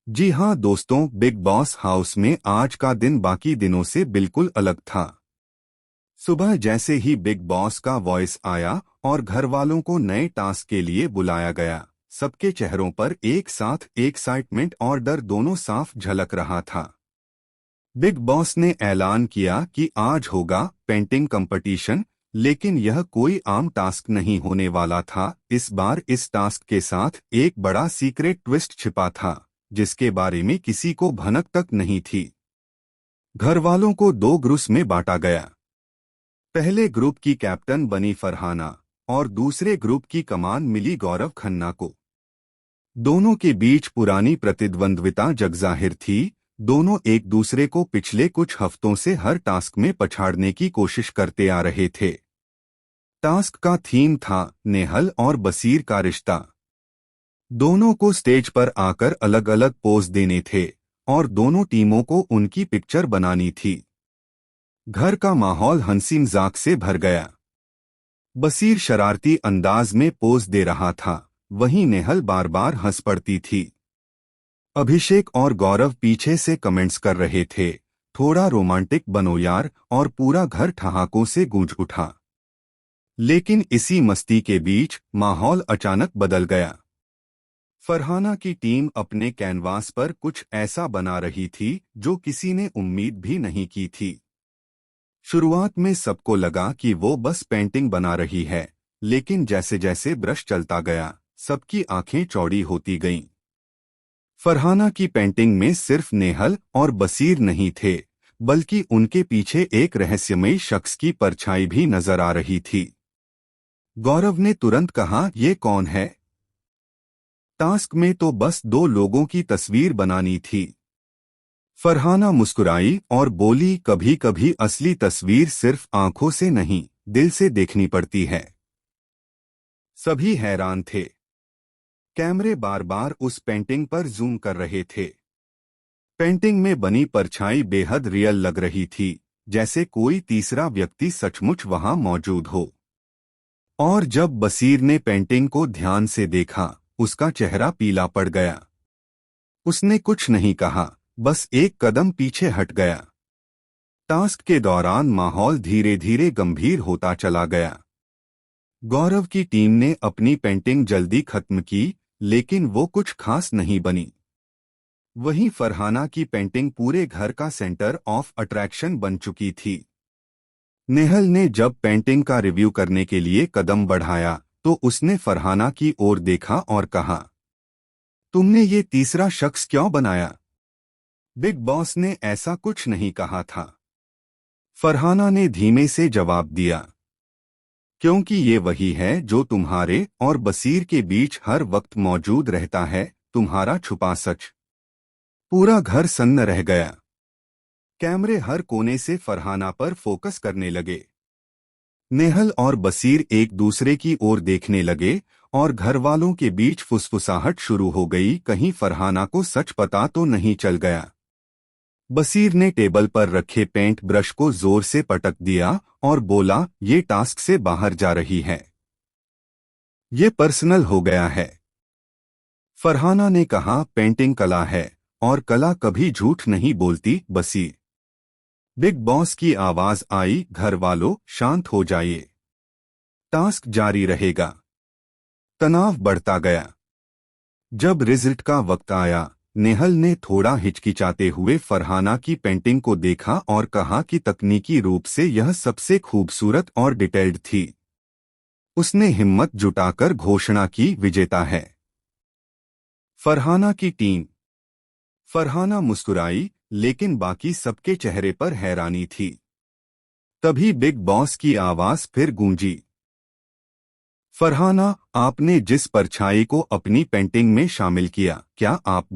जी हाँ दोस्तों, big boss house में आज का दिन बाकी दिनों से बिल्कुल अलग था। सुबह जैसे ही बिग बॉस का वॉइस आया और घर वालों को नए टास्क के लिए बुलाया गया, सबके चेहरों पर एक साथ एक्साइटमेंट और डर दोनों साफ झलक रहा था। बिग बॉस ने ऐलान किया कि आज होगा पेंटिंग कंपटीशन, लेकिन यह कोई आम टास्क नहीं होने वाला था। इस बार इस टास्क के साथ एक बड़ा सीक्रेट ट्विस्ट छिपा था, जिसके बारे में किसी को भनक तक नहीं थी। घर वालों को दो ग्रुप्स में बांटा गया। पहले ग्रुप की कैप्टन बनी फरहाना और दूसरे ग्रुप की कमान मिली गौरव खन्ना को। दोनों के बीच पुरानी प्रतिद्वंद्विता जगजाहिर थी। दोनों एक दूसरे को पिछले कुछ हफ्तों से हर टास्क में पछाड़ने की कोशिश करते आ रहे थे। टास्क का थीम था नेहल और बसीर का रिश्ता। दोनों को स्टेज पर आकर अलग अलग पोज देने थे और दोनों टीमों को उनकी पिक्चर बनानी थी। घर का माहौल हंसी मजाक से भर गया। बसीर शरारती अंदाज में पोज दे रहा था, वहीं नेहल बार बार हंस पड़ती थी। अभिषेक और गौरव पीछे से कमेंट्स कर रहे थे, थोड़ा रोमांटिक बनो यार, और पूरा घर ठहाकों से गूंज उठा। लेकिन इसी मस्ती के बीच माहौल अचानक बदल गया। फरहाना की टीम अपने कैनवास पर कुछ ऐसा बना रही थी जो किसी ने उम्मीद भी नहीं की थी। शुरुआत में सबको लगा कि वो बस पेंटिंग बना रही है, लेकिन जैसे जैसे ब्रश चलता गया, सबकी आंखें चौड़ी होती गईं। फरहाना की पेंटिंग में सिर्फ नेहल और बसीर नहीं थे, बल्कि उनके पीछे एक रहस्यमयी शख्स की परछाई भी नजर आ रही थी। गौरव ने तुरंत कहा, ये कौन है? टास्क में तो बस दो लोगों की तस्वीर बनानी थी। फरहाना मुस्कुराई और बोली, कभी कभी असली तस्वीर सिर्फ आंखों से नहीं, दिल से देखनी पड़ती है। सभी हैरान थे। कैमरे बार बार उस पेंटिंग पर जूम कर रहे थे। पेंटिंग में बनी परछाई बेहद रियल लग रही थी, जैसे कोई तीसरा व्यक्ति सचमुच वहां मौजूद हो। और जब बसीर ने पेंटिंग को ध्यान से देखा, उसका चेहरा पीला पड़ गया। उसने कुछ नहीं कहा, बस एक कदम पीछे हट गया। टास्क के दौरान माहौल धीरे धीरे गंभीर होता चला गया। गौरव की टीम ने अपनी पेंटिंग जल्दी खत्म की, लेकिन वो कुछ खास नहीं बनी। वहीं फरहाना की पेंटिंग पूरे घर का सेंटर ऑफ अट्रैक्शन बन चुकी थी। नेहल ने जब पेंटिंग का रिव्यू करने के लिए कदम बढ़ाया, तो उसने फरहाना की ओर देखा और कहा, तुमने ये तीसरा शख्स क्यों बनाया? बिग बॉस ने ऐसा कुछ नहीं कहा था। फरहाना ने धीमे से जवाब दिया, क्योंकि ये वही है जो तुम्हारे और बसीर के बीच हर वक्त मौजूद रहता है, तुम्हारा छुपा सच। पूरा घर सन्न रह गया। कैमरे हर कोने से फरहाना पर फोकस करने लगे। नेहल और बसीर एक दूसरे की ओर देखने लगे और घर वालों के बीच फुसफुसाहट शुरू हो गई, कहीं फरहाना को सच पता तो नहीं चल गया। बसीर ने टेबल पर रखे पेंट ब्रश को जोर से पटक दिया और बोला, ये टास्क से बाहर जा रही है। ये पर्सनल हो गया है। फरहाना ने कहा, पेंटिंग कला है और कला कभी झूठ नहीं बोलती बसीर। बिग बॉस की आवाज आई, घर वालों शांत हो जाइए, टास्क जारी रहेगा। तनाव बढ़ता गया। जब रिजल्ट का वक्त आया, नेहल ने थोड़ा हिचकिचाते हुए फरहाना की पेंटिंग को देखा और कहा कि तकनीकी रूप से यह सबसे खूबसूरत और डिटेल्ड थी। उसने हिम्मत जुटाकर घोषणा की, विजेता है फरहाना की टीम। फरहाना मुस्कुराई, लेकिन बाकी सबके चेहरे पर हैरानी थी। तभी बिग बॉस की आवाज फिर गूंजी, फरहाना, आपने जिस परछाई को अपनी पेंटिंग में शामिल किया, क्या आप